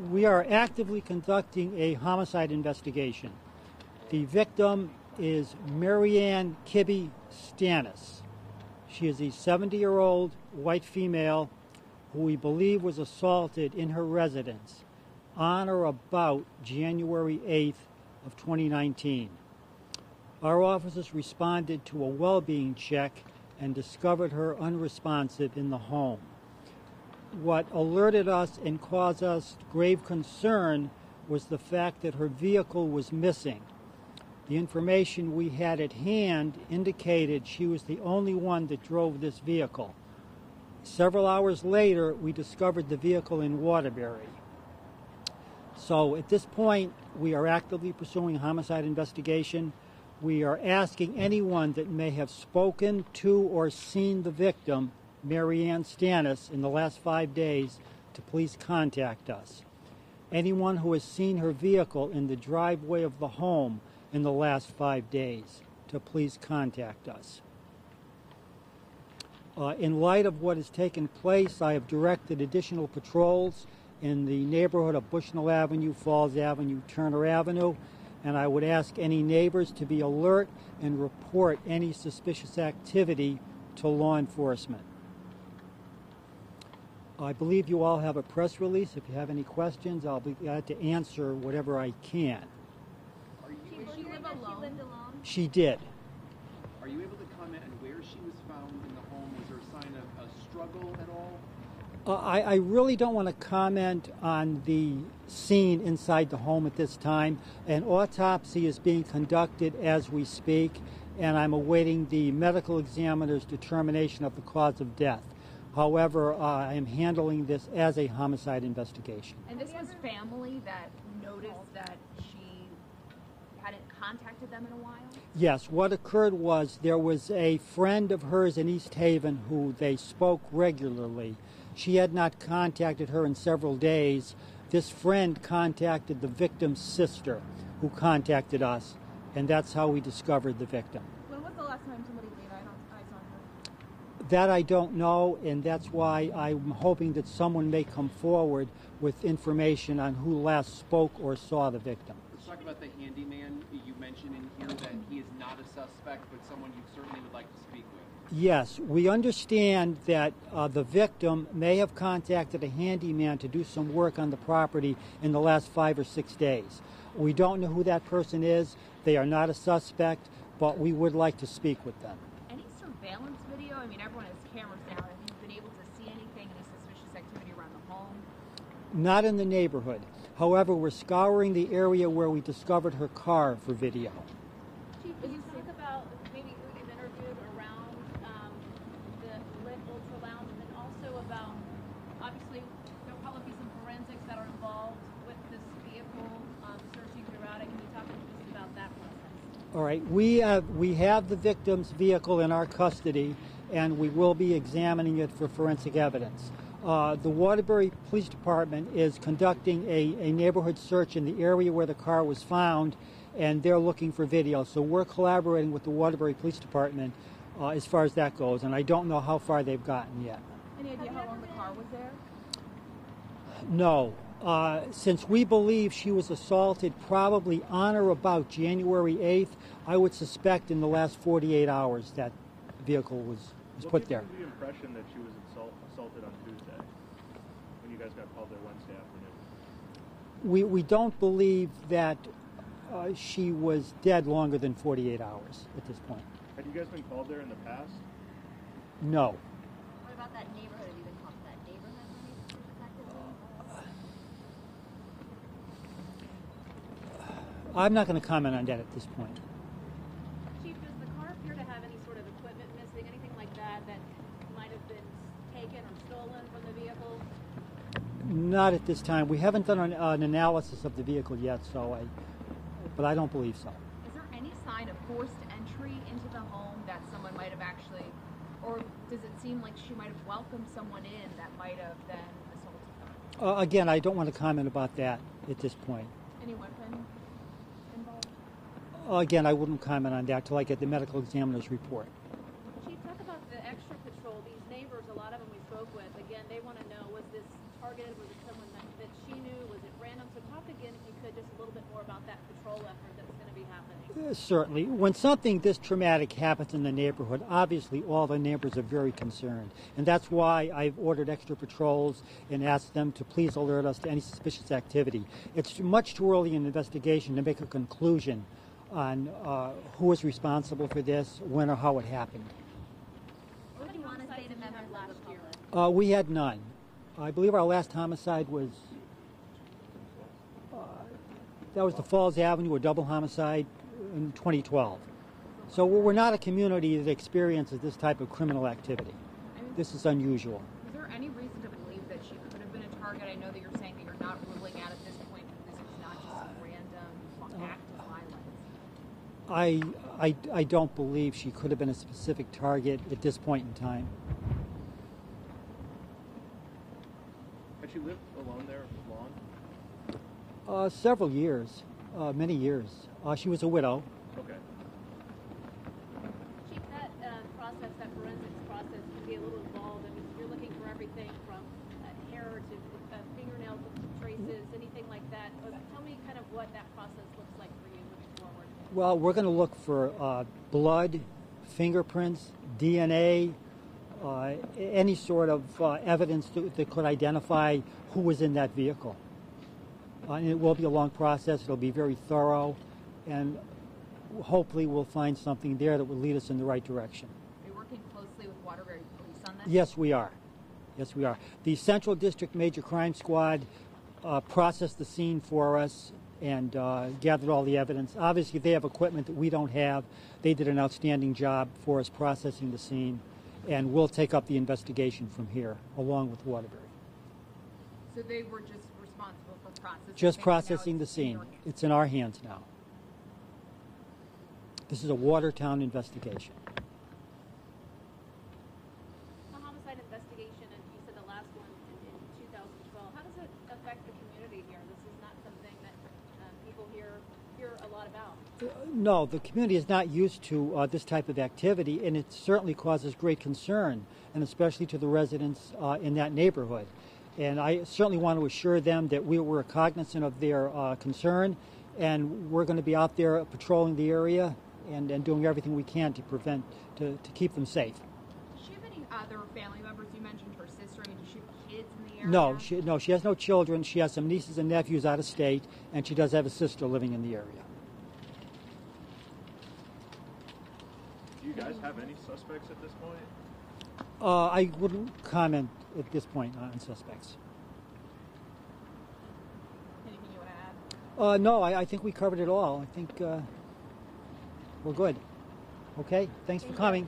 We are actively conducting a homicide investigation. The victim is Marianne Kibbe Stannis. She is a 70-year-old white female who we believe was assaulted in her residence on or about January 8th of 2019. Our officers responded to a well-being check and discovered her unresponsive in the home. What alerted us and caused us grave concern was the fact that her vehicle was missing. The information we had at hand indicated she was the only one that drove this vehicle. Several hours later, we discovered the vehicle in Waterbury. So at this point, we are actively pursuing a homicide investigation. We are asking anyone that may have spoken to or seen the victim, Marianne Stannis, in the last 5 days to please contact us. Anyone who has seen her vehicle in the driveway of the home in the last 5 days to please contact us. In light of what has taken place, I have directed additional patrols in the neighborhood of Bushnell Avenue, Falls Avenue, Turner Avenue, and I would ask any neighbors to be alert and report any suspicious activity to law enforcement. I believe you all have a press release. If you have any questions, I'll be glad to answer whatever I can. Did she live alone? She did. Are you able to comment on where she was found in the home? Was there a sign of a struggle at all? I really don't want to comment on the scene inside the home at this time. An autopsy is being conducted as we speak, and I'm awaiting the medical examiner's determination of the cause of death. However, I am handling this as a homicide investigation. And this was family that noticed that she hadn't contacted them in a while? Yes, what occurred was there was a friend of hers in East Haven who they spoke regularly. She had not contacted her in several days. This friend contacted the victim's sister, who contacted us, and that's how we discovered the victim. When was the last time somebody laid eyes on her? That I don't know, and that's why I'm hoping that someone may come forward with information on who last spoke or saw the victim. Let's talk about the handyman. You mentioned in here that he is not a suspect, but someone you certainly would like to speak with. Yes, we understand that the victim may have contacted a handyman to do some work on the property in the last 5 or 6 days. We don't know who that person is. They are not a suspect, but we would like to speak with them. Any surveillance video? I mean, everyone has cameras now. Have you been able to see anything, any suspicious activity around the home? Not in the neighborhood. However, we're scouring the area where we discovered her car for video. Chief, can you talk about maybe who you've interviewed around the lit ultra lounge, and then also about, obviously, there'll probably be some forensics that are involved with this vehicle searching throughout it. Can you talk just about that process? All right, we have the victim's vehicle in our custody, and we will be examining it for forensic evidence. The Waterbury Police Department is conducting a neighborhood search in the area where the car was found, and they're looking for video. So we're collaborating with the Waterbury Police Department as far as that goes, and I don't know how far they've gotten yet. Any idea how long the car was there? No. Since we believe she was assaulted probably on or about January 8th, I would suspect in the last 48 hours that vehicle was put there. What gave you the impression that she was assaulted on Tuesday when you guys got called there Wednesday afternoon? We don't believe that she was dead longer than 48 hours at this point. Had you guys been called there in the past? No. What about that neighborhood? Have you been called to that neighborhood for any suspicious activity? I'm not going to comment on that at this point. Chief, does the car appear to have any sort of equipment missing, anything like that that might have been taken or stolen from the vehicle? Not at this time. We haven't done an analysis of the vehicle yet, but I don't believe so. Is there any sign of forced entry into the home that someone might have actually, or does it seem like she might have welcomed someone in that might have then assaulted her? Again, I don't want to comment about that at this point. Any weapon involved? Again, I wouldn't comment on that till I get the medical examiner's report. Chief, talk about the extra patrol. These neighbors, a lot of them we spoke with, again, they want to know, was this targeted? Was it someone that she knew? effort that's going to be happening. Certainly. When something this traumatic happens in the neighborhood, obviously all the neighbors are very concerned. And that's why I've ordered extra patrols and asked them to please alert us to any suspicious activity. It's much too early in the investigation to make a conclusion on who is responsible for this, when or how it happened. What do you want to say to members last year? We had none. I believe our last homicide was, that was the Falls Avenue, a double homicide in 2012. So we're not a community that experiences this type of criminal activity. This is unusual. Is there any reason to believe that she could have been a target? I know that you're saying that you're not ruling out at this point that this is not just a random act of violence. I don't believe she could have been a specific target at this point in time. Had she lived alone there long? Several years, many years. She was a widow. Okay. Chief, that process, that forensics process, can be a little involved. I mean, you're looking for everything from hair to fingernail traces, anything like that. Tell me kind of what that process looks like for you moving forward. Well, we're going to look for blood, fingerprints, DNA, any sort of evidence that could identify who was in that vehicle. And it will be a long process. It'll be very thorough, and hopefully we'll find something there that will lead us in the right direction. Are you working closely with Watertown Police on this? Yes, we are. Yes, we are. The Central District Major Crime Squad processed the scene for us and gathered all the evidence. Obviously, they have equipment that we don't have. They did an outstanding job for us processing the scene, and we'll take up the investigation from here, along with Waterbury. So they were just responsible for processing. Just things, processing now the it's in scene. your hands. It's in our hands now. This is a Watertown investigation. The homicide investigation, and you said the last one in 2012. How does it affect the community here? This is not something that people hear a lot about. No, the community is not used to this type of activity, and it certainly causes great concern, and especially to the residents in that neighborhood. And I certainly want to assure them that we're cognizant of their concern, and we're going to be out there patrolling the area and doing everything we can to keep them safe. Does she have any other family members? You mentioned her sister. I mean, does she have kids in the area? No, she has no children. She has some nieces and nephews out of state, and she does have a sister living in the area. Do you guys have any suspects at this point? I wouldn't comment at this point on suspects. Anything you want to add? No, I think we covered it all. I think we're good. Okay, thanks for coming.